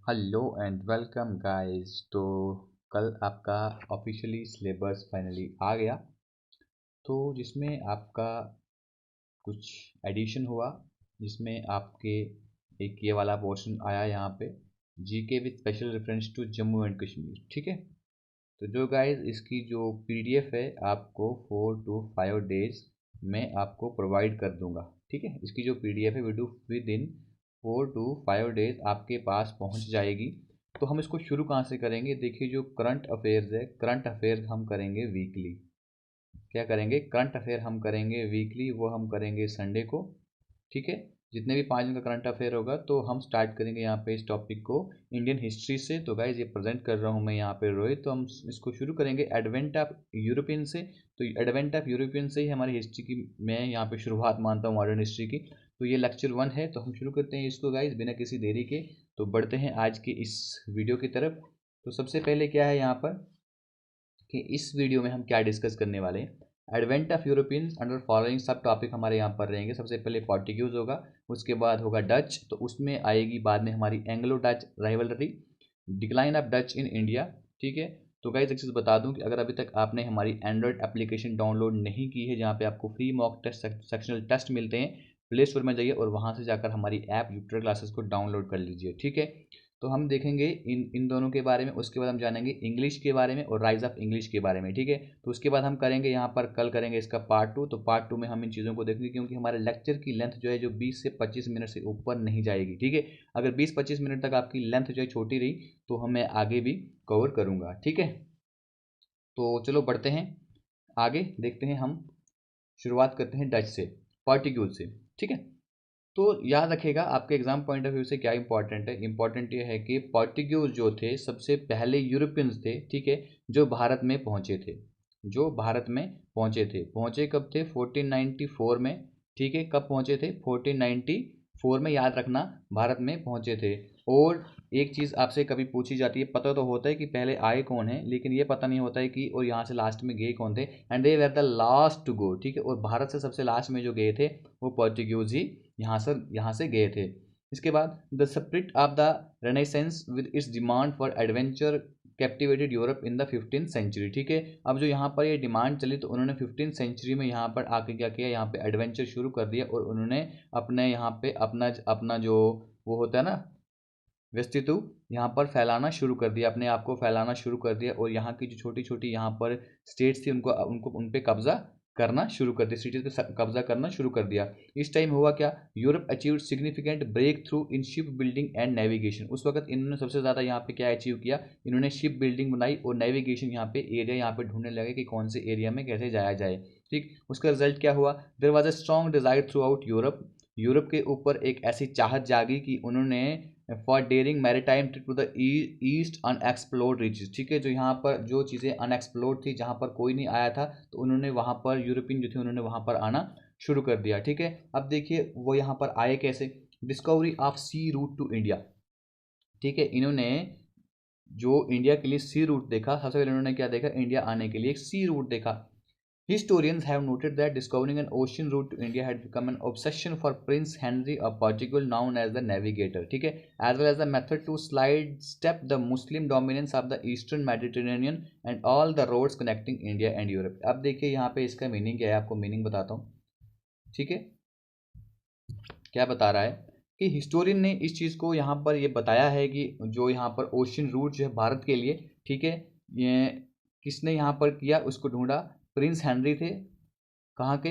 Hello and welcome guys. तो कल आपका ऑफिशियली सिलेबस फाइनली आ गया, तो जिसमें आपका कुछ एडिशन हुआ, जिसमें आपके एक ये वाला पोर्शन आया यहाँ पे, GK with special reference to Jammu and Kashmir. ठीक है, तो जो गाइस इसकी जो पीडीएफ है आपको 4 to 5 डेज में आपको प्रोवाइड कर दूंगा। ठीक है, इसकी जो पीडीएफ है विद इन 4 to 5 डेज आपके पास पहुंच जाएगी। तो हम इसको शुरू कहाँ से करेंगे? देखिए, जो करंट अफेयर्स है, करंट अफेयर्स हम करेंगे वीकली। क्या करेंगे? करंट अफेयर हम करेंगे वीकली, वो हम करेंगे संडे को। ठीक है, जितने भी 5 दिन का करंट अफेयर होगा, तो हम स्टार्ट करेंगे यहाँ पे इस टॉपिक को इंडियन हिस्ट्री से। तो गाइज ये प्रेजेंट कर रहा हूँ मैं यहाँ पे रोहित। तो हम इसको शुरू करेंगे एडवेंट ऑफ यूरोपियन से। तो एडवेंट ऑफ यूरोपियन से ही हमारी हिस्ट्री की मैं यहाँ पे शुरुआत मानता हूँ, मॉडर्न हिस्ट्री की। तो ये लेक्चर 1 है, तो हम शुरू करते हैं इसको गाइज बिना किसी देरी के। तो बढ़ते हैं आज के इस वीडियो की तरफ। तो सबसे पहले क्या है यहाँ पर कि इस वीडियो में हम क्या डिस्कस करने वाले हैं। Advent of Europeans under following सब टॉपिक हमारे यहाँ पर रहेंगे। सबसे पहले पोर्टुगीज होगा, उसके बाद होगा डच, तो उसमें आएगी बाद में हमारी Anglo Dutch rivalry, decline of Dutch in India. ठीक है, तो गाइस एक चीज़ बता दूं कि अगर अभी तक आपने हमारी एंड्रॉयड एप्लीकेशन डाउनलोड नहीं की है, जहाँ पे आपको free mock test sectional test मिलते हैं, प्ले स्टोर में जाइए और वहाँ से जाकर हमारी ऐप जुपिटर क्लासेस को डाउनलोड कर लीजिए। ठीक है, तो हम देखेंगे इन इन दोनों के बारे में। उसके बाद हम जानेंगे इंग्लिश के बारे में और राइज ऑफ इंग्लिश के बारे में। ठीक है, तो उसके बाद हम करेंगे यहाँ पर, कल करेंगे इसका पार्ट 2। तो पार्ट 2 में हम इन चीज़ों को देखेंगे, क्योंकि हमारे लेक्चर की लेंथ जो है जो 20 से 25 मिनट से ऊपर नहीं जाएगी। ठीक है, अगर 20-25 मिनट तक आपकी लेंथ जो है छोटी रही, तो मैं आगे भी कवर करूँगा। ठीक है, तो चलो बढ़ते हैं आगे, देखते हैं हम। शुरुआत करते हैं डच से, पोर्टुगीज से। ठीक है, तो याद रखिएगा आपके एग्जाम पॉइंट ऑफ व्यू से क्या इंपॉर्टेंट है। इंपॉर्टेंट ये है कि पोर्टुगीज जो थे सबसे पहले यूरोपियंस थे, ठीक है, जो भारत में पहुंचे थे। जो भारत में पहुंचे थे, पहुंचे कब थे? 1494 में। ठीक है, कब पहुंचे थे? 1494 में, याद रखना, भारत में पहुंचे थे। और एक चीज़ आपसे कभी पूछी जाती है, पता तो होता है कि पहले आए कौन है, लेकिन ये पता नहीं होता है कि और यहाँ से लास्ट में गए कौन थे। And they were the last to go. ठीक है, और भारत से सबसे लास्ट में जो गए थे वो पोर्टुगीज ही यहाँ से गए थे। इसके बाद the spirit of the renaissance with its demand for adventure captivated Europe in the 15th century. ठीक है, अब जो यहाँ पर ये डिमांड चली, तो उन्होंने 15th सेंचुरी में यहाँ पर आके क्या किया, यहाँ पे एडवेंचर शुरू कर दिया और उन्होंने अपने यहाँ पे अपना अपना जो वो होता है ना, व्यस्तित्व यहाँ पर फैलाना शुरू कर दिया, अपने आप को फैलाना शुरू कर दिया। और यहाँ की जो छोटी छोटी यहाँ पर स्टेट्स थी, उनको उनको उन पे कब्जा करना शुरू कर दिया, सिटीज पे कब्जा करना शुरू कर दिया। इस टाइम हुआ क्या? Europe achieved significant breakthrough in shipbuilding and navigation. उस वक्त इन्होंने सबसे ज़्यादा यहाँ पे क्या अचीव किया? इन्होंने शिप बिल्डिंग बनाई और नेविगेशन, यहाँ पे एरिया यहाँ पे ढूंढने लगे कि कौन से एरिया में कैसे जाया जाए। ठीक, उसका रिजल्ट क्या हुआ? There was a strong desire throughout Europe. Europe के ऊपर एक ऐसी चाहत जागी कि उन्होंने for daring maritime trip to the east unexplored reaches. ठीक है, जो यहाँ पर जो चीज़ें अनएक्सप्लोर्ड थी, जहाँ पर कोई नहीं आया था, तो उन्होंने वहाँ पर यूरोपियन जो थे उन्होंने वहाँ पर आना शुरू कर दिया। ठीक है, अब देखिए वो यहाँ पर आए कैसे। Discovery of sea route to India. ठीक है, इन्होंने जो इंडिया के लिए सी रूट देखा, सबसे पहले इन्होंने क्या देखा? इंडिया आने के लिए एक सी रूट देखा। Historians have noted that discovering an ocean route to India had become an obsession for Prince Henry of Portugal, known as the Navigator. ठीक है, as well as the method to sidestep the Muslim dominance of the Eastern Mediterranean and all the roads connecting India and Europe. अब देखिए यहाँ पे इसका meaning क्या है, आपको मीनिंग बताता हूँ। ठीक है, क्या बता रहा है कि हिस्टोरियन ने इस चीज़ को यहाँ पर ये बताया है कि जो यहाँ पर ओशन रूट जो है भारत के लिए, ठीक है, ये किसने यहाँ पर किया, उसको ढूंढा। प्रिंस हेनरी थे, कहाँ के?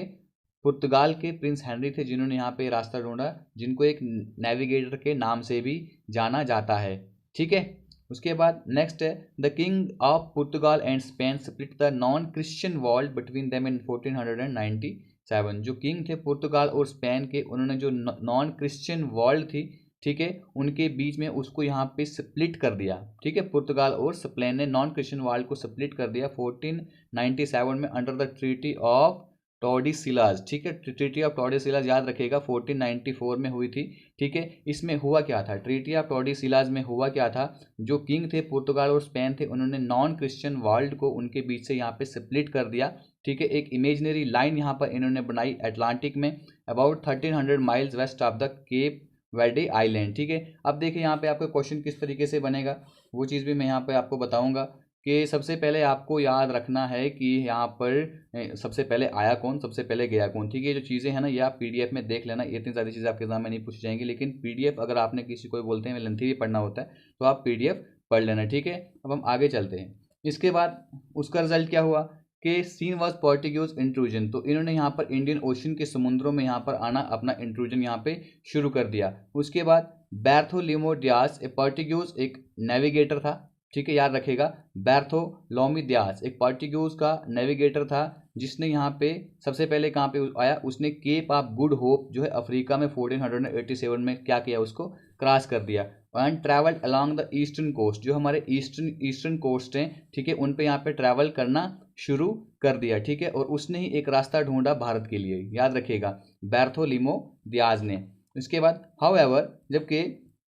पुर्तगाल के प्रिंस हेनरी थे, जिन्होंने यहाँ पे रास्ता ढूंढा, जिनको एक नेविगेटर के नाम से भी जाना जाता है। ठीक है, उसके बाद नेक्स्ट है the king of Portugal and Spain split the non Christian world between them in 1497। जो किंग थे पुर्तगाल और स्पेन के, उन्होंने जो नॉन क्रिश्चियन वर्ल्ड थी, ठीक है, उनके बीच में उसको यहाँ पे स्प्लिट कर दिया। ठीक है, पुर्तगाल और स्पेन ने नॉन क्रिश्चियन वर्ल्ड को स्प्लिट कर दिया 1497 में अंडर द ट्रीटी ऑफ टॉर्डिसिलाज। ठीक है, ट्रीटी ऑफ टॉर्डिसिलाज याद रखिएगा 1494 में हुई थी। ठीक है, इसमें हुआ क्या था? ट्रीटी ऑफ टॉर्डिसिलाज में हुआ क्या था? जो किंग थे पुर्तगाल और स्पेन थे, उन्होंने नॉन क्रिश्चियन वर्ल्ड को उनके बीच से यहाँ पे स्प्लिट कर दिया। ठीक है, एक इमेजनरी लाइन यहाँ पर इन्होंने बनाई अटलांटिक में, about 1300 miles west of the Cape Verde island. ठीक है, अब देखिए यहाँ पे आपका क्वेश्चन किस तरीके से बनेगा, वो चीज़ भी मैं यहाँ पे आपको बताऊंगा कि सबसे पहले आपको याद रखना है कि यहाँ पर सबसे पहले आया कौन, सबसे पहले गया कौन। ठीक है, जो चीज़ें हैं ना ये आप पीडीएफ में देख लेना, ये इतनी सारी चीज़ें आपके एग्जाम में नहीं पूछी जाएंगी, लेकिन पीडीएफ अगर आपने किसी को बोलते हैं लेंथी भी पढ़ना होता है तो आप पीडीएफ पढ़ लेना। ठीक है, अब हम आगे चलते हैं। इसके बाद उसका रिजल्ट क्या हुआ कि सीन वॉज पोर्टुगीज इंट्रूजन, तो इन्होंने यहाँ पर इंडियन ओशन के समुद्रों में यहाँ पर आना, अपना इंट्रूजन यहाँ पे शुरू कर दिया। उसके बाद बैर्थोलोमो डियास ए पोर्टुगीज एक नेविगेटर था। ठीक है, याद रखेगा, बैर्थोलोमी डियास एक पोर्टुगीज का नेविगेटर था, जिसने यहाँ पे सबसे पहले कहाँ पे आया, उसने केप ऑफ गुड होप जो है अफ्रीका में 1487 में क्या किया, उसको क्रॉस कर दिया। And travelled along the eastern coast, जो हमारे ईस्टर्न कोस्ट हैं, ठीक है, उन पे यहाँ पे ट्रैवल करना शुरू कर दिया। ठीक है, और उसने ही एक रास्ता ढूंढा भारत के लिए, याद रखिएगा, बैर्थोलोमो डियाज ने। इसके बाद हाउएवर जबकि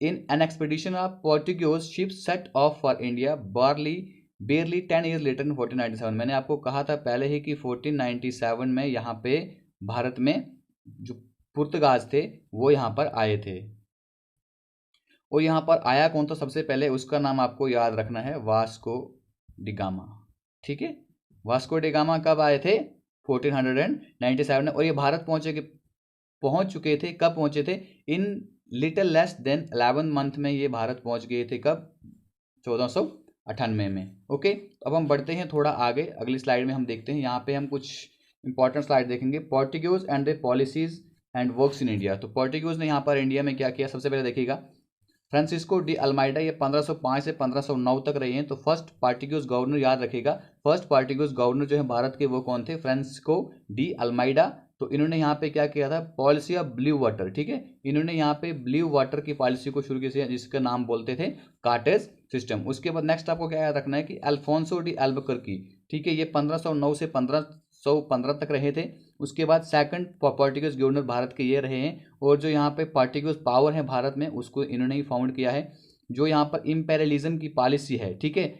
in an expedition of Portuguese ship set off for India barely 10 years later in 1497, मैंने आपको कहा था पहले ही कि 1497 में यहाँ पे भारत में जो पुर्तगाज थे वो यहाँ पर आए थे। और यहाँ पर आया कौन था सबसे पहले, उसका नाम आपको याद रखना है, वास्को डिगामा। ठीक है, वास्को डिगामा कब आए थे, 1497 में, और ये भारत पहुंच चुके थे, कब पहुंचे थे, in little less than 11 month में ये भारत पहुंच गए थे, कब, 1498 में। ओके, अब हम बढ़ते हैं थोड़ा आगे, अगली स्लाइड में हम देखते हैं, यहाँ पे हम कुछ इंपॉर्टेंट स्लाइड देखेंगे, Portuguese and the policies and works in India. तो पोर्टुगीज ने यहाँ पर इंडिया में क्या किया, सबसे पहले देखिएगा फ्रांसिस्को डी अल्माइडा, ये 1505 से 1509 तक रहे हैं। तो फर्स्ट पोर्टुगीज गवर्नर, याद रखिएगा, फर्स्ट पोर्टुगीज गवर्नर जो है भारत के वो कौन थे, फ्रांसिस्को डी अल्माइडा। तो इन्होंने यहाँ पे क्या किया था, पॉलिसी ऑफ ब्लू वाटर। ठीक है, इन्होंने यहाँ पे ब्लू वाटर की पॉलिसी को शुरू किया, जिसका नाम बोलते थे कार्टेज सिस्टम। उसके बाद नेक्स्ट आपको क्या याद रखना है कि अल्फोंसो डी अल्बुकर्की, ठीक है, ये 1509 से 1515 तक रहे थे। उसके बाद सेकंड पोर्टुगीज गवर्नर भारत के ये रहे हैं, और जो यहाँ पे पोर्टुगीज पावर है भारत में उसको इन्होंने ही फाउंड किया है, जो यहाँ पर इंपेरियलिज्म की पॉलिसी है। ठीक है,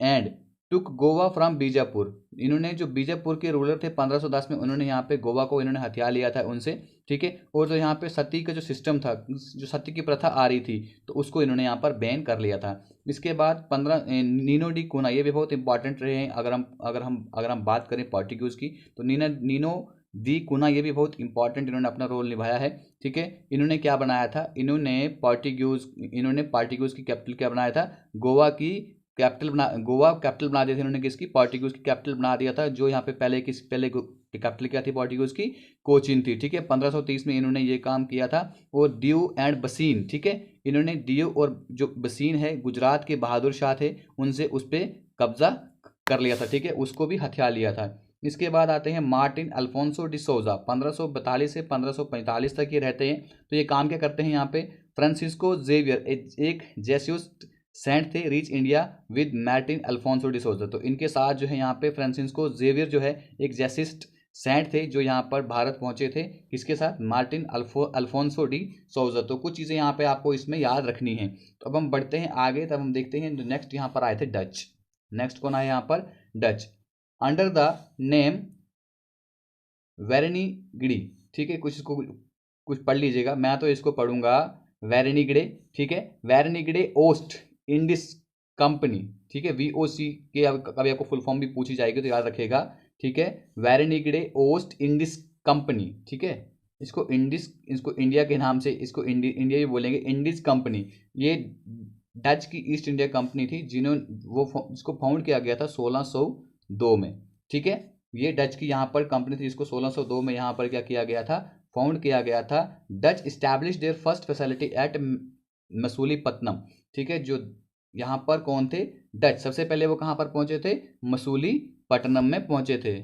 and took Goa from Bijapur, इन्होंने जो बीजापुर के रूलर थे 1510 में, उन्होंने यहाँ पे गोवा को इन्होंने हथिया लिया था उनसे। ठीक है, और जो यहाँ पे सती का जो सिस्टम था, जो सती की प्रथा आ रही थी, तो उसको इन्होंने यहाँ पर बैन कर लिया था। इसके बाद 15 नीनो डी कुना, ये भी बहुत इंपॉर्टेंट रहे हैं, अगर हम बात करें पोर्टुगीज की, तो नीनो दी कुना ये भी बहुत इंपॉर्टेंट इन्होंने अपना रोल निभाया है। ठीक है, इन्होंने क्या बनाया था, इन्होंने पोर्टुगीज की कैपिटल क्या बनाया था, गोवा कैपिटल बना दिया था इन्होंने, किसकी, पोर्टुगीज की कैपिटल बना दिया था। जो यहाँ पे पहले कैपिटल क्या थी पोर्टुगीज की, कोचिन थी। ठीक है, 1530 में इन्होंने ये काम किया था। और ड्यू एंड बसीन, ठीक है, इन्होंने ड्यू और जो बसीन है गुजरात के बहादुर शाह थे, उनसे उस पर कब्जा कर लिया था। ठीक है, उसको भी हथिया लिया था। इसके बाद आते हैं मार्टिन अल्फोंसो डिसोजा, 1542 से 1545 तक ये रहते हैं। तो ये काम क्या करते हैं यहाँ पे, फ्रांसिस्को जेवियर एक जेस्यूट सेंट थे, reach India with Martin Alfonso D'Souza. तो इनके साथ जो है यहाँ पे फ्रांसिस्को जेवियर जो है एक जेसिस्ट सेंट थे, जो यहाँ पर भारत पहुंचे थे, किसके साथ, मार्टिन अल्फोंसो डी सोजा। तो कुछ चीज़ें यहाँ पे आपको इसमें याद रखनी है। तो अब हम बढ़ते हैं आगे, तब हम देखते हैं नेक्स्ट यहाँ पर आए थे डच। नेक्स्ट कौन आया यहाँ पर, डच, अंडर द नेम वेरेनिगिडी। ठीक है, कुछ पढ़ लीजिएगा, मैं तो इसको पढ़ूंगा वेरेनिगिडे। ठीक है, वेरेनिगिडे ओस्ट इंडिस कंपनी। ठीक है, VOC के कभी आपको फुल फॉर्म भी पूछी जाएगी तो याद रखिएगा। ठीक है, वेरेनिगिडे ओस्ट इंडिस कंपनी। ठीक है, इसको इंडिया के नाम से, इसको इंडिया भी बोलेंगे, इंडिस कंपनी। ये डच की ईस्ट इंडिया कंपनी थी, जिसको फाउंड किया गया था 1602 में। ठीक है, ये डच की यहाँ पर कंपनी थी, जिसको 1602 में यहाँ पर क्या किया गया था, फाउंड किया गया था। Dutch establish there first facility eight Masulipatnam. ठीक है, जो यहाँ पर कौन थे, डच, सबसे पहले वो कहाँ पर पहुंचे थे, मसूलीपट्टनम में पहुंचे थे।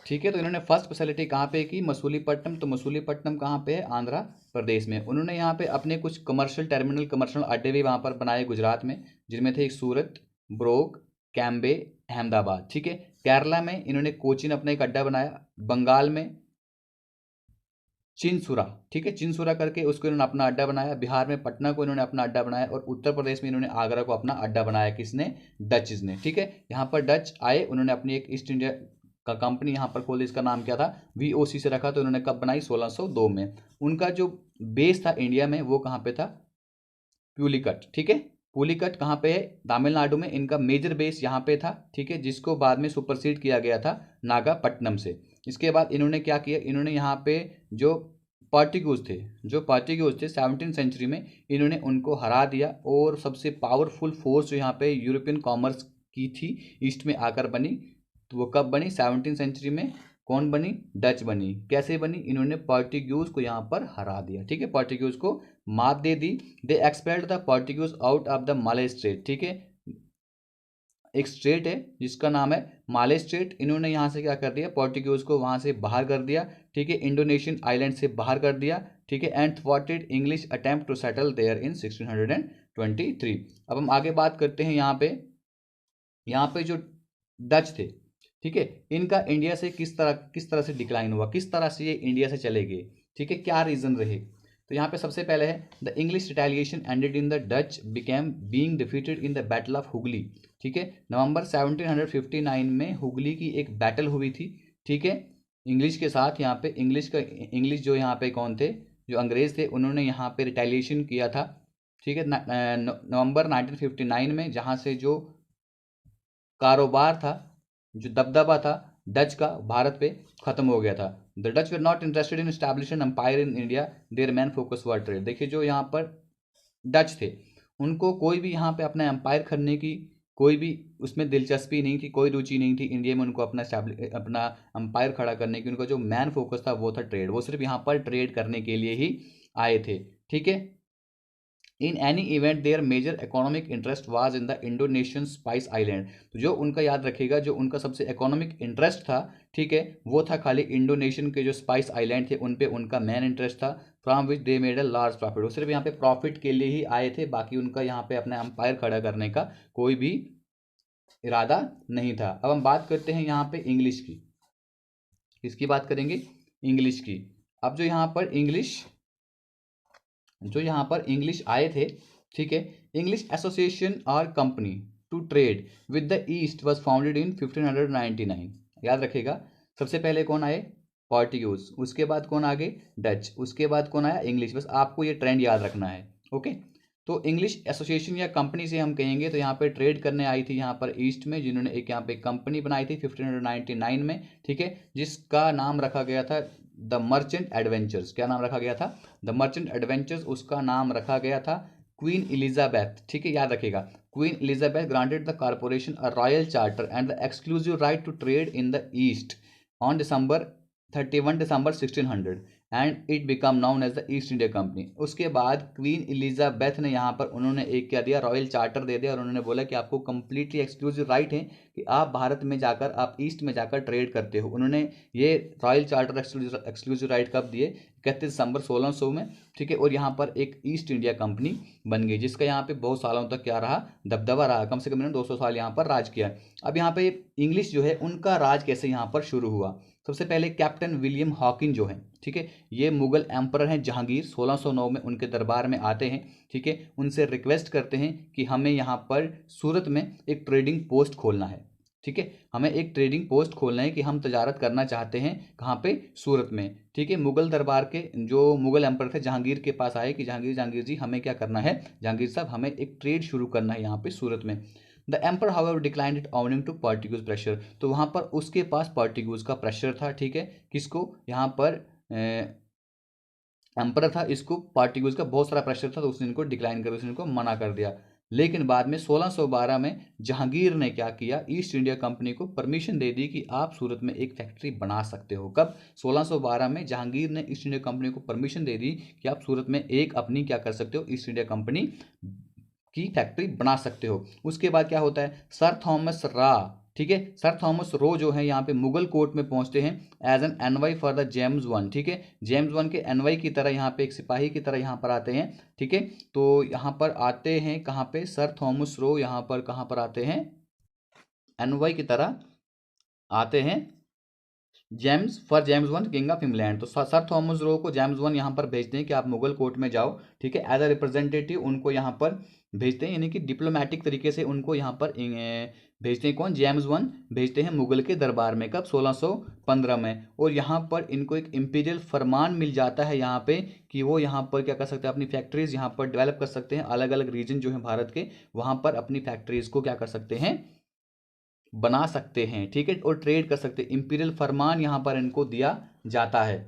ठीक है, तो इन्होंने फर्स्ट फैसिलिटी कहाँ पे की, मसूलीपट्टनम। तो मसूलीपट्टनम कहाँ पे है, आंध्र प्रदेश में। उन्होंने यहाँ पे अपने कुछ कमर्शियल अड्डे भी वहाँ पर बनाए गुजरात में, जिनमें थे सूरत, ब्रोक, कैम्बे, अहमदाबाद। ठीक है, केरला में इन्होंने कोचीन अपना एक अड्डा बनाया, बंगाल में चिनसुरा। ठीक है, चिनसुरा करके उसको इन्होंने अपना अड्डा बनाया, बिहार में पटना को इन्होंने अपना अड्डा बनाया, और उत्तर प्रदेश में इन्होंने आगरा को अपना अड्डा बनाया, किसने, डचेस ने। ठीक है, यहाँ पर डच आए, उन्होंने अपनी एक ईस्ट इंडिया का कंपनी यहाँ पर खोली, इसका नाम क्या था, VOC से रखा। तो इन्होंने कब बनाई, 1602 में। उनका जो बेस था इंडिया में वो कहाँ पे था, पुलिकट, ठीक है। पुलिकट कहाँ पे है, तमिलनाडु में। इनका मेजर बेस यहाँ पे था, ठीक है, जिसको बाद में सुपरसीड किया गया था नागापट्टनम से। इसके बाद इन्होंने क्या किया, इन्होंने यहाँ पे जो पार्टिक्यूज थे 17वीं सेंचुरी में, इन्होंने उनको हरा दिया। और सबसे पावरफुल फोर्स जो यहाँ पे यूरोपियन कॉमर्स की थी, ईस्ट में आकर बनी। तो वो कब बनी, 17वीं सेंचुरी में। कौन बनी, डच बनी। कैसे बनी, इन्होंने पोर्टुगीज को यहाँ पर हरा दिया, ठीक है, पोर्टुगीज को मात दे दी। They expelled the Portuguese out of the Malay strait, ठीक है। एक स्ट्रेट है जिसका नाम है माले स्ट्रेट, इन्होंने यहाँ से क्या कर दिया, पोर्टुगीज को वहाँ से बाहर कर दिया, ठीक है, इंडोनेशियन आइलैंड से बाहर कर दिया, ठीक है। एंड थ्वाटेड English attempt to settle there in 1623। अब हम आगे बात करते हैं। यहाँ पे जो डच थे, ठीक है, इनका इंडिया से किस तरह से डिक्लाइन हुआ, किस तरह से ये इंडिया से चले गए, ठीक है, क्या रीजन रहे। तो यहाँ पे सबसे पहले है the English retaliation ended in the Dutch became being defeated in the battle of Hooghly, ठीक है। नवंबर 1759 में हुगली की एक बैटल हुई थी, ठीक है, इंग्लिश के साथ। यहाँ पे इंग्लिश जो यहाँ पे कौन थे, जो अंग्रेज थे, उन्होंने यहाँ पे रिटेलिएशन किया था, ठीक है, नवंबर 1959 में, जहाँ से जो कारोबार था, जो दबदबा था डच का भारत पे, खत्म हो गया था। The Dutch were not interested in establish an empire in India, their main focus were trade. देखिए जो यहाँ पर डच थे, उनको कोई भी यहाँ पे अपना एम्पायर करने की कोई भी उसमें दिलचस्पी नहीं थी, कोई रुचि नहीं थी इंडिया में उनको अपना एम्पायर खड़ा करने की। उनका जो मैन फोकस था वो था ट्रेड, वो सिर्फ यहाँ पर ट्रेड करने के लिए ही आए थे, ठीक है। In any event their major economic interest was in the Indonesian spice island. तो जो उनका याद रखेगा, जो उनका सबसे इकोनॉमिक इंटरेस्ट था, ठीक है, वो था खाली इंडोनेशियन के जो स्पाइस आइलैंड थे उन पे उनका मेन इंटरेस्ट था। From which they made a large profit. वो सिर्फ यहाँ पे प्रॉफिट के लिए ही आए थे, बाकी उनका यहाँ पे अपना एम्पायर खड़ा करने का कोई भी इरादा नहीं था। अब हम बात करते हैं यहाँ पे इंग्लिश की। किसकी बात करेंगे, इंग्लिश की। अब जो यहाँ पर इंग्लिश आए थे, ठीक है, इंग्लिश एसोसिएशन और company to trade with the East was founded in 1599। याद रखेगा, सबसे पहले कौन आए, पोर्टुगीज, उसके बाद कौन आगे, डच, उसके बाद कौन आया, इंग्लिश। बस आपको ये ट्रेंड याद रखना है, ओके। तो इंग्लिश एसोसिएशन या कंपनी से हम कहेंगे तो यहाँ पर ट्रेड करने आई थी यहाँ पर ईस्ट में, जिन्होंने एक यहाँ पे कंपनी बनाई थी 1599 में, ठीक है, जिसका नाम रखा गया था द मर्चेंट एडवेंचर्स। क्या नाम रखा गया था, द मर्चेंट एडवेंचर्स, उसका नाम रखा गया था क्वीन एलिजाबेथ, ठीक है, याद रखेगा। Queen Elizabeth granted the corporation a royal charter and the exclusive right to trade in the East on December 31 December 1600 and it become known as the East India Company. उसके बाद queen Elizabeth ने यहाँ पर उन्होंने एक क्या दिया, royal charter दे दिया, और उन्होंने बोला कि आपको कंप्लीटली एक्सक्लूसिव राइट है कि आप भारत में जाकर, आप ईस्ट में जाकर ट्रेड करते हो। उन्होंने ये रॉयल चार्टर एक्सक्लूसिव राइट कब दिए, 31 दिसंबर 1600 में, ठीक है। और यहाँ पर एक ईस्ट इंडिया कंपनी बन गई, जिसका यहाँ पे बहुत सालों तक क्या रहा, दबदबा रहा, कम से कम इन्होंने 200 साल यहाँ पर राज किया। अब यहाँ पे इंग्लिश जो है उनका राज कैसे यहाँ पर शुरू हुआ। सबसे पहले कैप्टन विलियम हॉकिन जो है, ठीक है, ये मुगल एम्परर हैं जहांगीर, 1609 में उनके दरबार में आते हैं, ठीक है, उनसे रिक्वेस्ट करते हैं कि हमें यहाँ पर सूरत में एक ट्रेडिंग पोस्ट खोलना है, ठीक है, हमें एक ट्रेडिंग पोस्ट खोलना है कि हम तजारत करना चाहते हैं, कहाँ पे, सूरत में, ठीक है। मुगल दरबार के जो मुगल एम्परर थे जहांगीर के पास आए कि जहांगीर जी हमें क्या करना है, जहांगीर साहब हमें एक ट्रेड शुरू करना है यहाँ पे सूरत में। The emperor however declined it owing to Portuguese pressure. तो वहाँ पर उसके पास पोर्टुगीज का प्रेशर था, ठीक है, किसको, यहाँ पर एम्पर था, इसको पोर्टुगीज का बहुत सारा प्रेशर था, तो उसने इनको डिक्लाइन कर, उसने इनको मना कर दिया। लेकिन बाद में 1612 में जहांगीर ने क्या किया, ईस्ट इंडिया कंपनी को परमिशन दे दी कि आप सूरत में एक फैक्ट्री बना सकते हो। कब, 1612 में जहांगीर ने ईस्ट इंडिया कंपनी को परमिशन दे दी कि आप सूरत में एक अपनी क्या कर सकते हो, ईस्ट इंडिया कंपनी की फैक्ट्री बना सकते हो। उसके बाद क्या होता है, सर थॉमस रा, ठीक है, सर थॉमस रो जो है यहाँ पे मुगल कोर्ट में पहुंचते हैं as an envoy for the James one, ठीक है, जेम्स वन के एनवाई की तरह यहाँ पे एक सिपाही की तरह यहाँ पर आते हैं, ठीक है। तो यहाँ पर आते हैं कहाँ पे, सर थॉमस रो यहाँ पर कहाँ पर आते हैं, एनवाई की तरह आते हैं James for James one king of England. तो सर थॉमस रो को जेम्स वन यहाँ पर भेजते हैं कि आप मुगल कोर्ट में जाओ, ठीक है, एज अ रिप्रेजेंटेटिव उनको यहाँ पर भेजते हैं, यानी कि डिप्लोमेटिक तरीके से उनको यहाँ पर भेजते हैं। कौन? जेम्स वन भेजते हैं मुगल के दरबार में। कब? 1615 में। और यहाँ पर इनको एक इम्पीरियल फरमान मिल जाता है यहाँ पे कि वो यहाँ पर क्या कर सकते हैं, अपनी फैक्ट्रीज यहाँ पर डेवलप कर सकते हैं। अलग अलग रीजन जो है भारत के, वहाँ पर अपनी फैक्ट्रीज को क्या कर सकते हैं, बना सकते हैं, ठीक है, और ट्रेड कर सकते हैं। इंपीरियल फरमान यहाँ पर इनको दिया जाता है।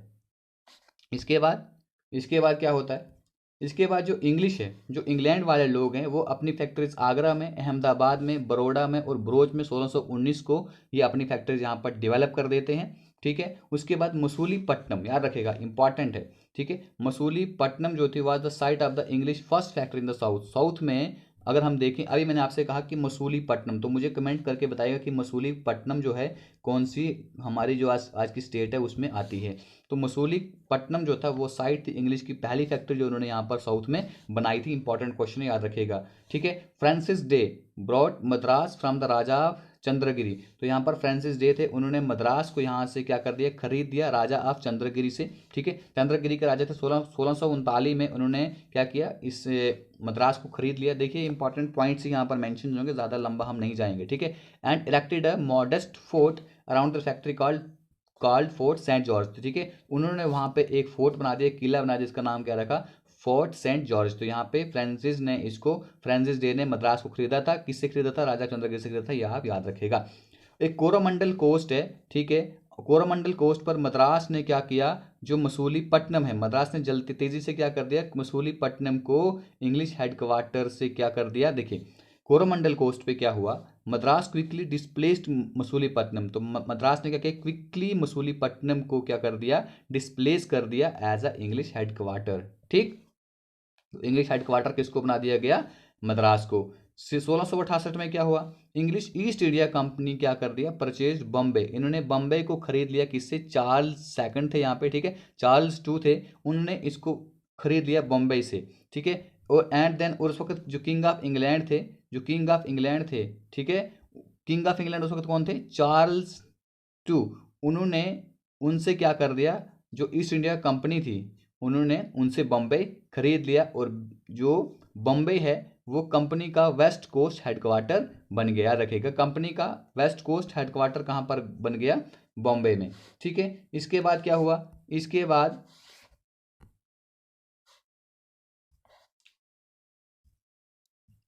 इसके बाद क्या होता है? इसके बाद जो इंग्लिश है, जो इंग्लैंड वाले लोग हैं, वो अपनी फैक्ट्रीज आगरा में, अहमदाबाद में, बड़ौदा में और बरोच में 1619 को ये अपनी फैक्ट्रीज यहाँ पर डेवलप कर देते हैं, ठीक है। उसके बाद मसूलीपट्टनम, याद रखेगा, इंपॉर्टेंट है, ठीक है। मसूलीपट्टनम जो थी was the site of the English first factory in the south में। अगर हम देखें, अभी मैंने आपसे कहा कि मसूलीपट्टनम, तो मुझे कमेंट करके बताइएगा कि मसूलीपट्टनम जो है कौन सी हमारी जो आज की स्टेट है उसमें आती है। तो मसूलीपट्टनम जो था वो साइट थी इंग्लिश की पहली फैक्ट्री जो उन्होंने यहाँ पर साउथ में बनाई थी। इंपॉर्टेंट क्वेश्चन याद रखेगा, ठीक है। Francis day brought Madras from the Raja of Chandragiri. तो यहाँ पर फ्रांसिस डे थे, उन्होंने मद्रास को यहाँ से क्या कर दिया, खरीद दिया राजा ऑफ चंद्रगिरी से, ठीक है। चंद्रगिरी के राजा थे, 1639 में उन्होंने क्या किया, इस मद्रास को खरीद लिया। देखिए इंपॉर्टेंट पॉइंट्स यहाँ पर मेंशन होंगे, ज़्यादा लंबा हम नहीं जाएंगे, ठीक है। And erected a modest fort around the factory called Fort Saint George, ठीक है। उन्होंने वहाँ पे एक फोर्ट बना दिया, किला बना दिया, जिसका नाम क्या रखा, फोर्ट सेंट जॉर्ज। तो यहाँ पे फ्रांसिस डे ने मद्रास को खरीदा था। किससे खरीदा था? राजा चंद्रगिरी से खरीदा था, यह आप याद रखेगा। एक कोरोमंडल कोस्ट है, ठीक है। कोरोमंडल कोस्ट पर मद्रास ने क्या किया, जो मसूलीपट्टनम है, मद्रास ने जल्दी तेजी से क्या कर दिया, मसूलीपट्टनम को इंग्लिश हेडक्वार्टर से क्या कर दिया। देखिए कोरोमंडल कोस्ट पे क्या हुआ, मद्रास क्विकली डिस्प्लेस्ड मसूलीपट्टनम। तो मद्रास ने क्या किया, क्विकली मसूलीपट्टनम को क्या कर दिया, डिस्प्लेस कर दिया एज अ इंग्लिश हेडक्वार्टर, ठीक। इंग्लिश हेडक्वार्टर किसको बना दिया गया, मद्रास को। 1668 में क्या हुआ, इंग्लिश ईस्ट इंडिया कंपनी क्या कर दिया, परचेज बम्बे। इन्होंने बम्बे को खरीद लिया, किससे, चार्ल्स सेकंड थे यहाँ पे, ठीक है, चार्ल्स टू थे, उन्होंने इसको खरीद लिया बम्बे से, ठीक है। और एंड देन, और उस वक्त जो किंग ऑफ इंग्लैंड थे, ठीक है, किंग ऑफ इंग्लैंड उस वक्त कौन थे, चार्ल्स टू। उन्होंने उनसे क्या कर दिया, जो ईस्ट इंडिया कंपनी थी, उन्होंने उनसे बम्बई खरीद लिया। और जो बम्बई है वो कंपनी का वेस्ट कोस्ट हेडक्वार्टर बन गया, रखेगा। कंपनी का वेस्ट कोस्ट हेडक्वार्टर कहाँ पर बन गया, बॉम्बे में, ठीक है। इसके बाद क्या हुआ, इसके बाद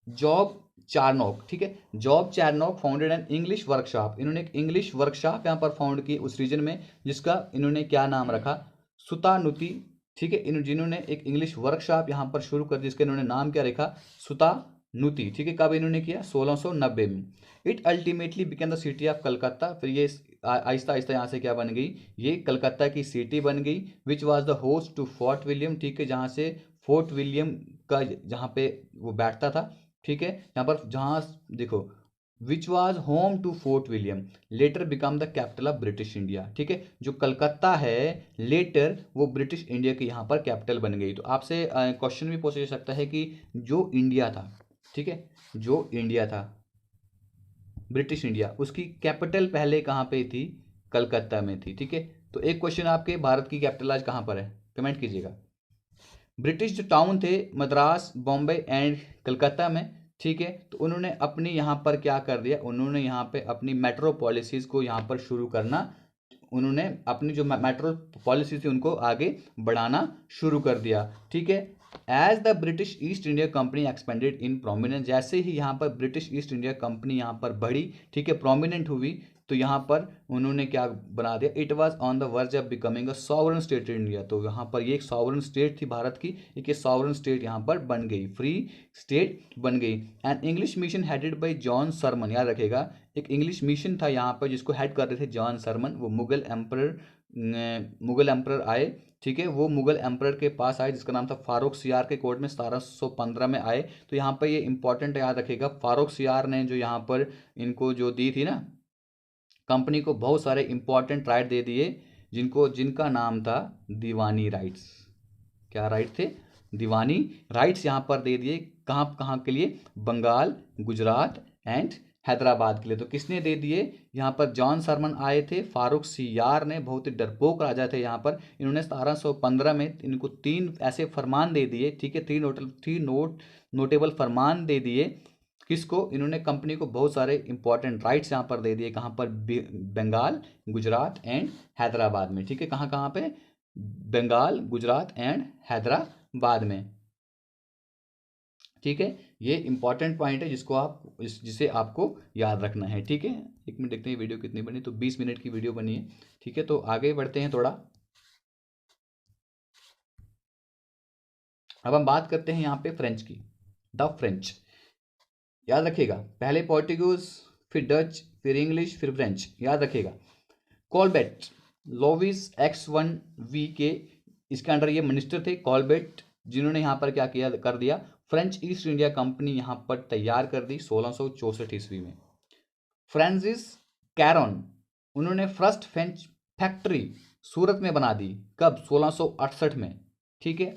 जॉब चार्नोक, ठीक है, job Charnock founded an English workshop. इन्होंने एक इंग्लिश वर्कशॉप यहाँ पर फाउंड की उस रीजन में, जिसका इन्होंने क्या नाम रखा, सुतानुति, ठीक है। जिन्होंने एक इंग्लिश वर्कशॉप यहाँ पर शुरू कर दी, जिसका इन्होंने नाम क्या रखा, सुतानुति, ठीक है। कब इन्होंने किया, 1690 में। It ultimately became the city of Calcutta. फिर ये आहिस्ता आहिस्ता यहाँ से क्या बन गई, ये कलकत्ता की सिटी बन गई। Which was the host to Fort William, ठीक है, जहाँ से फोर्ट विलियम का जहाँ पे वो बैठता था, ठीक है। यहाँ पर जहाँ देखो, which was home to Fort William, later become the capital of British India, ठीक है। जो कलकत्ता है लेटर वो ब्रिटिश इंडिया की यहाँ पर कैपिटल बन गई। तो आपसे क्वेश्चन भी पूछा जा सकता है कि जो इंडिया था, ठीक है, जो इंडिया था ब्रिटिश इंडिया, उसकी कैपिटल पहले कहाँ पे थी, कलकत्ता में थी, ठीक है। तो एक क्वेश्चन आपके, भारत की कैपिटल आज कहाँ पर है, कमेंट कीजिएगा। ब्रिटिश जो टाउन थे मद्रास, बॉम्बे एंड कलकत्ता में, ठीक है। तो उन्होंने अपनी यहाँ पर क्या कर दिया, उन्होंने यहाँ पे अपनी मेट्रो पॉलिसीज को यहाँ पर शुरू करना, उन्होंने अपनी जो मेट्रो पॉलिसी थी उनको आगे बढ़ाना शुरू कर दिया, ठीक है। As the British East India Company expanded in prominence, जैसे ही यहाँ पर ब्रिटिश ईस्ट इंडिया कंपनी यहाँ पर बढ़ी, ठीक है, प्रोमिनेंट हुई, तो यहाँ पर उन्होंने क्या बना दिया, it was on the verge of becoming a sovereign state in India. तो यहाँ पर ये एक सॉवरन स्टेट थी भारत की, एक सॉवरन स्टेट यहाँ पर बन गई, फ्री स्टेट बन गई। And English mission headed by John Surman, याद रखेगा, एक इंग्लिश मिशन था यहाँ पर जिसको हेड कर रहे थे जॉन सरमन। वो मुगल एम्पर आए, ठीक है, वो मुगल एम्पर के पास आए, जिसका नाम था फारूक सियार के कोर्ट में 1715 में आए। तो यहाँ पर ये इंपॉर्टेंट याद रखेगा, फारूक सियार ने जो यहाँ पर इनको जो दी थी ना, कंपनी को बहुत सारे इंपॉर्टेंट राइट दे दिए, जिनका नाम था दीवानी राइट्स। क्या राइट थे, दीवानी राइट्स यहाँ पर दे दिए। कहाँ कहाँ के लिए, बंगाल, गुजरात एंड हैदराबाद के लिए। तो किसने दे दिए, यहाँ पर जॉन सरमन आए थे, फारूक सियार ने, बहुत ही डरपोक राजा थे यहाँ पर, इन्होंने 1715 में इनको 3 ऐसे फरमान दे दिए, ठीक है, 3 नोटेबल फरमान दे दिए। किसको, इन्होंने कंपनी को बहुत सारे इंपॉर्टेंट राइट्स यहाँ पर दे दिए, कहाँ पर, बंगाल, गुजरात एंड हैदराबाद में, ठीक है, कहाँ कहाँ पे, बंगाल, गुजरात एंड हैदराबाद में, ठीक है। ये इंपॉर्टेंट पॉइंट है जिसको जिसे आपको याद रखना है, ठीक है। एक मिनट देखते हैं वीडियो कितनी बनी, तो 20 मिनट की वीडियो बनी है, ठीक है। तो आगे बढ़ते हैं थोड़ा। अब हम बात करते हैं यहाँ पे फ्रेंच की। द फ्रेंच, याद रखिएगा, पहले पोर्टुगीज, फिर डच, फिर इंग्लिश, फिर फ्रेंच, याद रखिएगा। कॉलबेट, लोविस X1V के, इसके अंडर ये मिनिस्टर थे कॉलबेट, जिन्होंने यहाँ पर क्या किया, कर दिया, फ्रेंच ईस्ट इंडिया कंपनी यहाँ पर तैयार कर दी 1664 ईस्वी में। फ्रांसिस कैरन, उन्होंने फर्स्ट फ्रेंच फैक्ट्री सूरत में बना दी, कब, 1668 में, ठीक है।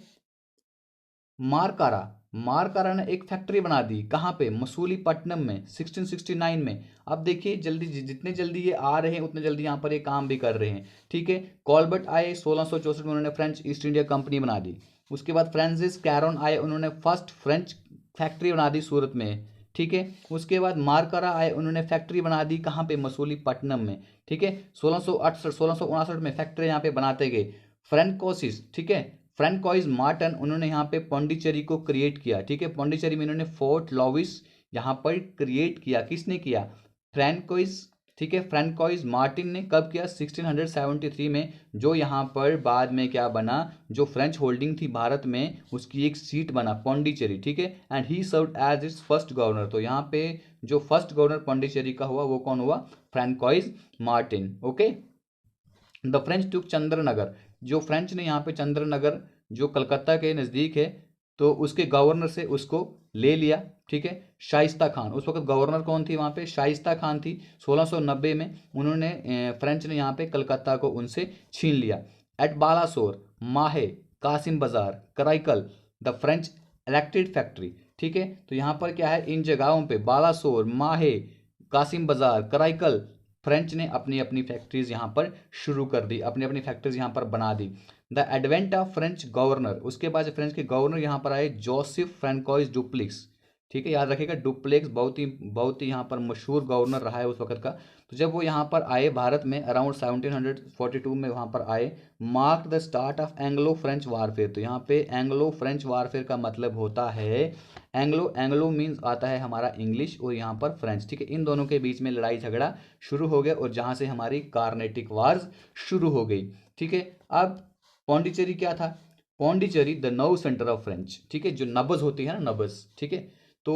मारकारा, मारकारा ने एक फैक्ट्री बना दी, कहाँ पे, मसूलीपट्टनम में, 1669 में। अब देखिए जल्दी, जितने जल्दी ये आ रहे हैं उतने जल्दी यहाँ पर ये काम भी कर रहे हैं, ठीक है। कॉलबर्ट आए 1664 में, उन्होंने फ्रेंच ईस्ट इंडिया कंपनी बना दी। उसके बाद फ्रांसिस कैरोन आए, उन्होंने फर्स्ट फ्रेंच फैक्ट्री बना दी सूरत में, ठीक है। उसके बाद मारकारा आए, उन्होंने फैक्ट्री बना दी कहाँ पे, मसूलीपट्टनम में, ठीक है। 1659 में फैक्ट्री यहाँ पे बनाते गए। फ्रेंकोसिस, ठीक है, फ्रैंकोइस मार्टन, उन्होंने यहाँ पे पौंडीचेरी को क्रिएट किया, ठीक है। पौंडीचेरी में इन्होंने फोर्ट लॉविस यहाँ पर क्रिएट किया, किसने किया, फ्रैंकोइस, ठीक है। फ्रैंकोइस मार्टिन ने कब किया, 1673 में, जो यहाँ पर बाद में क्या बना, जो फ्रेंच होल्डिंग थी भारत में उसकी एक सीट बना पौंडीचेरी, ठीक है। And he served as its first governor, तो यहाँ पे जो फर्स्ट गवर्नर पौंडीचेरी का हुआ वो कौन हुआ, Francois Martin, okay. The French took Chandernagore, जो फ्रेंच ने यहाँ पे चंद्रनगर, जो कलकत्ता के नज़दीक है, तो उसके गवर्नर से उसको ले लिया, ठीक है। शाइस्ता खान, उस वक्त गवर्नर कौन थी वहाँ पे, शाइस्ता खान थी। 1690 में उन्होंने फ्रेंच ने यहाँ पे कलकत्ता को उनसे छीन लिया। एट बालासोर, माहे, कासिम बाजार, Karaikal, the French electric factory, ठीक है। तो यहाँ पर क्या है, इन जगहों पे बालासोर, माहे, कासिम बाजार, कराईकल, फ्रेंच ने अपनी अपनी फैक्ट्रीज यहाँ पर शुरू कर दी, अपनी अपनी फैक्ट्रीज यहाँ पर बना दी। The advent of French governor, उसके बाद फ्रेंच के गवर्नर यहाँ पर आए, जोसेफ फ्रैंकोइस डुप्लेक्स, ठीक है, याद रखिएगा, डुप्लेक्स बहुत ही यहाँ पर मशहूर गवर्नर रहा है उस वक्त का। तो जब वो यहाँ पर आए भारत में अराउंड 1742 में वहाँ पर आए, mark the start of Anglo French warfare, तो यहाँ पे एंग्लो फ्रेंच वारफेयर का मतलब होता है, एंग्लो, एंग्लो मीन्स आता है हमारा इंग्लिश, और यहाँ पर फ्रेंच, ठीक है, इन दोनों के बीच में लड़ाई झगड़ा शुरू हो गया, और जहाँ से हमारी कार्नेटिक वार्स शुरू हो गई, ठीक है। अब पौंडीचेरी क्या था, पौंडीचेरी द नव सेंटर ऑफ फ्रेंच, ठीक है, जो नब्ज होती है ना, नब्ज, ठीक है। तो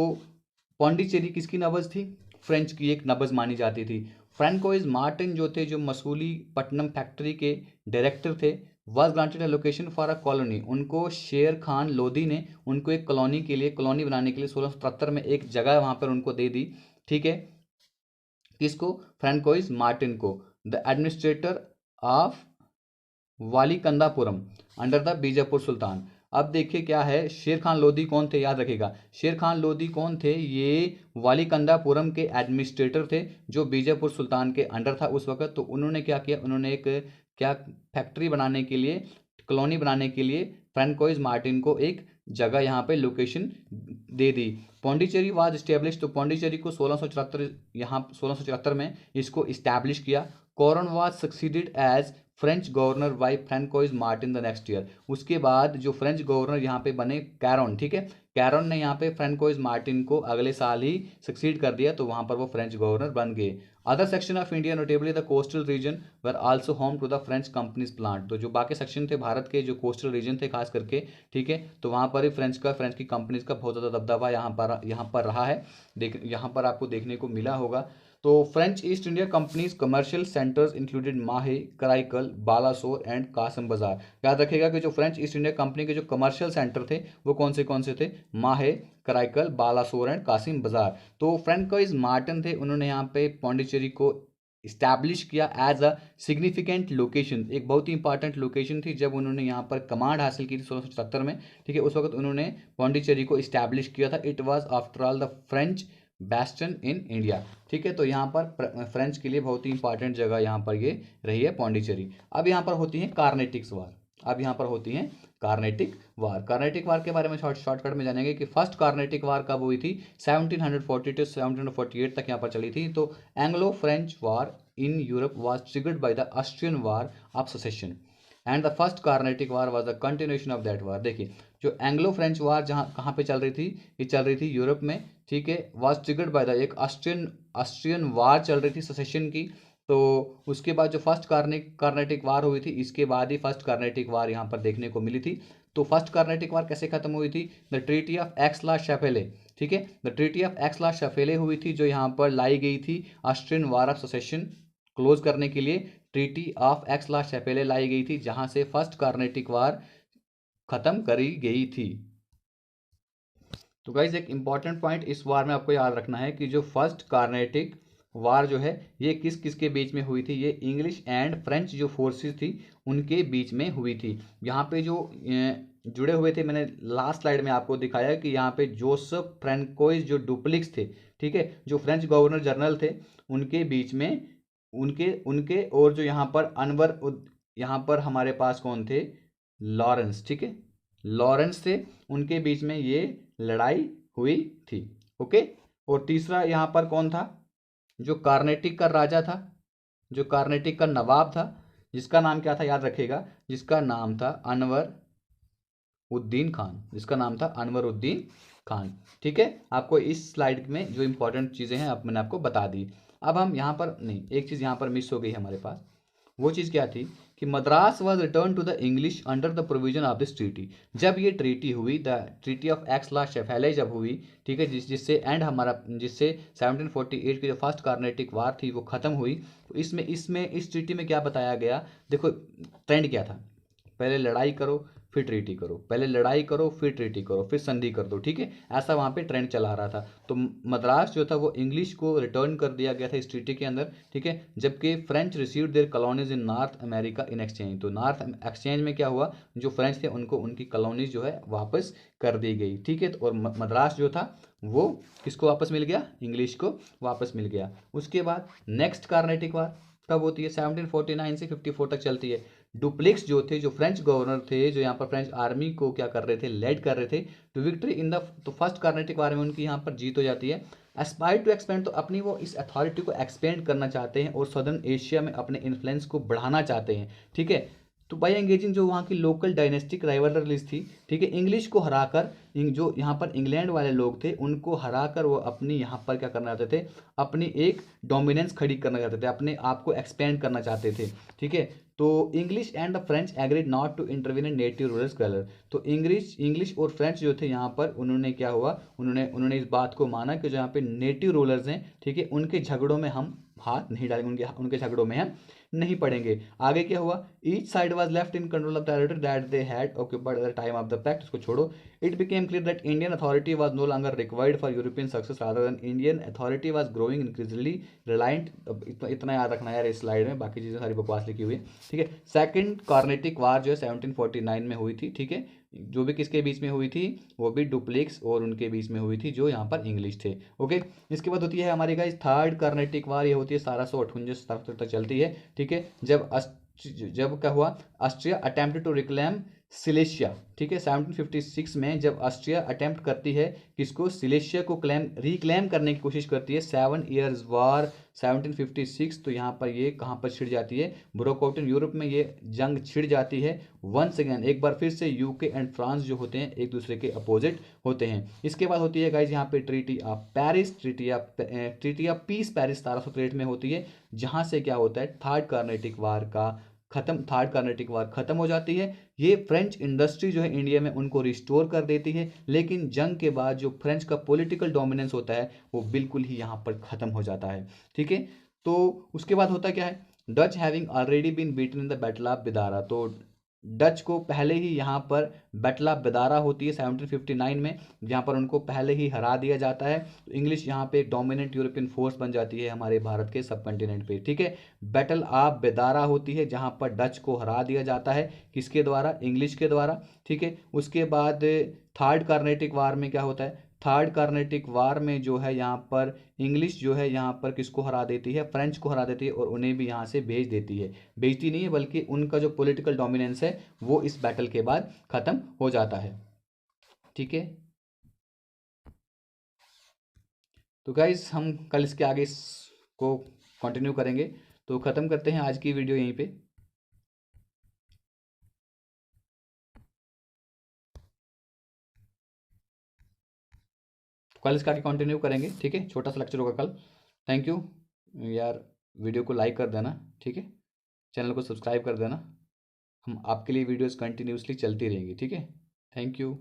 पौंडीचेरी किसकी नब्ज थी, फ्रेंच की एक नब्ज मानी जाती थी। फ्रैंकोइस मार्टिन जो थे, जो मसूलीपट्टनम फैक्ट्री के डायरेक्टर थे, was granted a location for a colony, उनको शेर खान लोधी ने उनको एक कॉलोनी के लिए, कॉलोनी बनाने के लिए 1677 में एक जगह वहां पर उनको दे दी, ठीक है। किसको, फ्रैंकोइस मार्टिन को। The administrator of Valikondapuram under the Bijapur sultan. अब देखिए क्या है, शेर खान लोधी कौन थे, याद रखिएगा, शेर खान लोधी कौन थे, ये वालीकंदापुरम के एडमिनिस्ट्रेटर थे, जो बीजापुर सुल्तान के अंडर था उस वक्त। तो उन्होंने क्या किया, उन्होंने एक क्या फैक्ट्री बनाने के लिए, कॉलोनी बनाने के लिए फ्रैंकोइस मार्टिन को एक जगह यहाँ पे location they the. Pondicherry was establish, तो पौंडीचेरी को 1674, यहाँ 1674 में इसको इस्टेब्लिश किया। Caron was succeeded as French governor by Francois Martin the next year, उसके बाद जो फ्रेंच गवर्नर यहाँ पे बने कैरन, ठीक है, कैरन ने यहाँ पे फ्रैंकोइस मार्टिन को अगले साल ही सक्सीड कर दिया, तो वहाँ पर वो फ्रेंच गवर्नर बन गए। Other section of India notably the coastal region were also home to the French companies plant, तो जो बाकी सेक्शन थे भारत के, जो कोस्टल रीजन थे खास करके, ठीक है, तो वहाँ पर ही फ्रेंच की कंपनीज का बहुत ज़्यादा दबदबा यहाँ पर रहा है, यहाँ पर आपको देखने को मिला होगा। तो French east India companies commercial centres included माहे, कराईकल, बालासोर एंड कासम बाजार। याद रखिएगा कि जो फ्रेंच ईस्ट इंडिया कंपनी के जो कमर्शियल सेंटर थे वो कौन से थे, माहे, कराईकल, बालासोर एंड कासिम बाजार। तो फ्रैंकोइस मार्टिन थे, उन्होंने यहाँ पे पौंडीचेरी को इस्टेब्लिश किया एज अ सिग्निफिकेंट लोकेशन, एक बहुत ही इंपॉर्टेंट लोकेशन थी जब उन्होंने यहाँ पर कमांड हासिल की थी 1677 में, ठीक है, उस वक्त उन्होंने पौंडीचेरी को इस्टेब्लिश किया था। It was after all the French bastion in India. ठीक है, तो यहाँ पर फ्रेंच के लिए बहुत ही इंपॉर्टेंट जगह यहाँ पर ये रही है पौंडीचेरी। अब यहाँ पर होती है कार्नेटिक्स वार। अब यहाँ पर होती है कार्नेटिक वार। कार्नेटिक वार के बारे में शॉर्टकट में जानेंगे कि फर्स्ट कार्नेटिक वार कब हुई थी, 1740 टू 1748 तक यहाँ पर चली थी। तो Anglo French war in Europe was triggered by the Austrian war of succession and the first Carnatic war was the continuation of that war. देखिए, जो एंग्लो फ्रेंच वार जहाँ कहाँ पे चल रही थी, ये चल रही थी यूरोप में। ठीक है, वाज ट्रिगर्ड बाय द एक ऑस्ट्रियन वार चल रही थी सेसेशन की। तो उसके बाद जो फर्स्ट कार्नेटिक वार हुई थी, इसके बाद ही फर्स्ट कार्नेटिक वार यहाँ पर देखने को मिली थी। तो फर्स्ट कार्नेटिक वार कैसे खत्म हुई थी, द ट्रीटी ऑफ एक्स-ला शैपेले। ठीक है, द ट्रीटी ऑफ एक्स-ला शैपेले हुई थी, जो यहाँ पर लाई गई थी Austrian war of cessation close करने के लिए। ट्रीटी ऑफ एक्स-ला शैपेले लाई गई थी, जहां से फर्स्ट कार्नेटिक वार खत्म करी गई थी। तो गाइज एक इंपॉर्टेंट पॉइंट इस वार में आपको याद रखना है कि जो फर्स्ट कार्नेटिक वार जो है ये किस किस के बीच में हुई थी, ये इंग्लिश एंड फ्रेंच जो फोर्सेस थी उनके बीच में हुई थी। यहाँ पे जो जुड़े हुए थे, मैंने लास्ट स्लाइड में आपको दिखाया कि यहाँ पे जोसेफ फ्रेंकोइस जो डुप्लिक्स थे, ठीक है, जो फ्रेंच गवर्नर जनरल थे, उनके बीच में उनके उनके और जो यहाँ पर यहाँ पर हमारे पास कौन थे, लॉरेंस। ठीक है, लॉरेंस थे, उनके बीच में ये लड़ाई हुई थी। ओके, और तीसरा यहाँ पर कौन था, जो कार्नेटिक का राजा था, जो कार्नेटिक का नवाब था, जिसका नाम क्या था याद रखेगा, जिसका नाम था अनवर उद्दीन खान, जिसका नाम था अनवर उद्दीन खान। ठीक है, आपको इस स्लाइड में जो इंपॉर्टेंट चीज़ें हैं अब मैंने आपको बता दी। अब हम यहाँ पर नहीं, एक चीज़ यहाँ पर मिस हो गई हमारे पास। वो चीज़ क्या थी कि Madras was return to the English under the provision of this treaty. जब ये ट्रीटी हुई, the treaty of Aix-la-Chapelle जब हुई, ठीक है, जिससे एंड हमारा जिससे 1748 की जो फर्स्ट कार्नेटिक वार थी वो खत्म हुई। तो इसमें इस ट्रीटी में क्या बताया गया, देखो ट्रेंड क्या था, पहले लड़ाई करो फिर ट्रीटी करो, पहले लड़ाई करो फिर ट्रीटी करो फिर संधि कर दो। ठीक है, ऐसा वहाँ पे ट्रेंड चला रहा था। तो मद्रास जो था वो इंग्लिश को रिटर्न कर दिया गया था इस ट्रीटी के अंदर। ठीक है, जबकि French received their colonies in North America in exchange. तो नॉर्थ एक्सचेंज में क्या हुआ, जो फ्रेंच थे उनको उनकी कॉलोनीज जो है वापस कर दी गई। ठीक है, और मद्रास जो था वो किसको वापस मिल गया, इंग्लिश को वापस मिल गया। उसके बाद नेक्स्ट कार्नेटिक वार कब होती है, 1749 से 54 तक चलती है। डुप्लेक्स जो थे, जो फ्रेंच गवर्नर थे, जो यहाँ पर फ्रेंच आर्मी को क्या कर रहे थे, लेड कर रहे थे, तो विक्ट्री इन द तो फर्स्ट कार्नेटिक वार में उनकी यहाँ पर जीत हो जाती है। एस्पायर टू एक्सपेंड, तो अपनी वो इस अथॉरिटी को एक्सपेंड करना चाहते हैं और सदर्न एशिया में अपने इन्फ्लुएंस को बढ़ाना चाहते हैं। ठीक है, तो बाई एंगेजिंग जो वहाँ की लोकल डायनेस्टिक राइवलरीज थी, ठीक है, इंग्लिश को हराकर जो यहाँ पर इंग्लैंड वाले लोग थे उनको हराकर वो अपनी यहाँ पर क्या करना चाहते थे, अपनी एक डोमिनेंस खड़ी करना चाहते थे, अपने आप को एक्सपेंड करना चाहते थे। ठीक है, तो English and the French agreed not to intervene in native rulers quarrel. तो इंग्लिश और फ्रेंच जो थे यहाँ पर, उन्होंने क्या हुआ, उन्होंने इस बात को माना कि जो यहाँ पे नेटिव रूलर्स हैं, ठीक है, उनके झगड़ों में हम हाथ नहीं डालेंगे, उनके झगड़ों में हम नहीं पड़ेंगे। आगे क्या हुआ, each side was left in control of territory that they had occupied at the time of the pact. उसको छोड़ो। It became clear that Indian authority was no longer required for European success rather than Indian authority was growing increasingly reliant. इतना याद रखना है यार इस slide में, बाकी चीज़ें सारी बकवास लिखी हुई है। ठीक है, सेकंड कार्नेटिक वार जो है 1749 में हुई थी। ठीक है, जो भी किसके बीच में हुई थी, वो भी डुप्लेक्स और उनके बीच में हुई थी जो यहाँ पर इंग्लिश थे। ओके, इसके बाद होती है हमारी गाइस थर्ड कार्नेटिक वार। ये होती है 1758 से 1700 तक चलती है। ठीक है, जब क्या हुआ, Austria attempted to reclaim Silesia. ठीक है, 1756 में जब ऑस्ट्रिया अटेम्प्ट करती है किसको, सिलेशिया को रिक्लेम करने की कोशिश करती है। 7 ईयर्स वार 1756, तो यहाँ पर ये कहाँ पर छिड़ जाती है, ब्रोकआउट यूरोप में ये जंग छिड़ जाती है। वंस अगेन एक बार फिर से यूके एंड फ्रांस जो होते हैं एक दूसरे के अपोजिट होते हैं। इसके बाद होती है गाइज यहाँ पे treaty of Paris, treaty of peace Paris 1763 में होती है, जहाँ से क्या होता है, थर्ड कार्नेटिक वार खत्म हो जाती है। ये फ्रेंच इंडस्ट्री जो है इंडिया में उनको रिस्टोर कर देती है, लेकिन जंग के बाद जो फ्रेंच का पॉलिटिकल डोमिनेंस होता है वो बिल्कुल ही यहाँ पर खत्म हो जाता है। ठीक है, तो उसके बाद होता क्या है, Dutch having already been beaten in the battle of Bidara. तो डच को पहले ही यहाँ पर बैटल ऑफ बिदारा होती है 1759 में, जहाँ पर उनको पहले ही हरा दिया जाता है। तो इंग्लिश यहाँ पे एक डोमिनेंट यूरोपियन फोर्स बन जाती है हमारे भारत के सब कंटिनेंट पे। ठीक है, बैटल ऑफ बिदारा होती है जहाँ पर डच को हरा दिया जाता है, किसके द्वारा, इंग्लिश के द्वारा। ठीक है, उसके बाद थर्ड कार्नेटिक वार में क्या होता है, थर्ड कार्नेटिक वार में जो है यहाँ पर इंग्लिश जो है यहाँ पर किसको हरा देती है, फ्रेंच को हरा देती है और उन्हें भी यहाँ से भेज देती है। भेजती नहीं है बल्कि उनका जो पॉलिटिकल डोमिनेंस है वो इस बैटल के बाद ख़त्म हो जाता है। ठीक है, तो गाइज हम कल इसके आगे इसको कंटिन्यू करेंगे। तो ख़त्म करते हैं आज की वीडियो यहीं पे। कल इसका आगे कंटिन्यू करेंगे। ठीक है, छोटा सा लेक्चर होगा कल। थैंक यू यार, वीडियो को लाइक कर देना। ठीक है, चैनल को सब्सक्राइब कर देना। हम आपके लिए वीडियोस कंटिन्यूसली चलती रहेंगी। ठीक है, थैंक यू।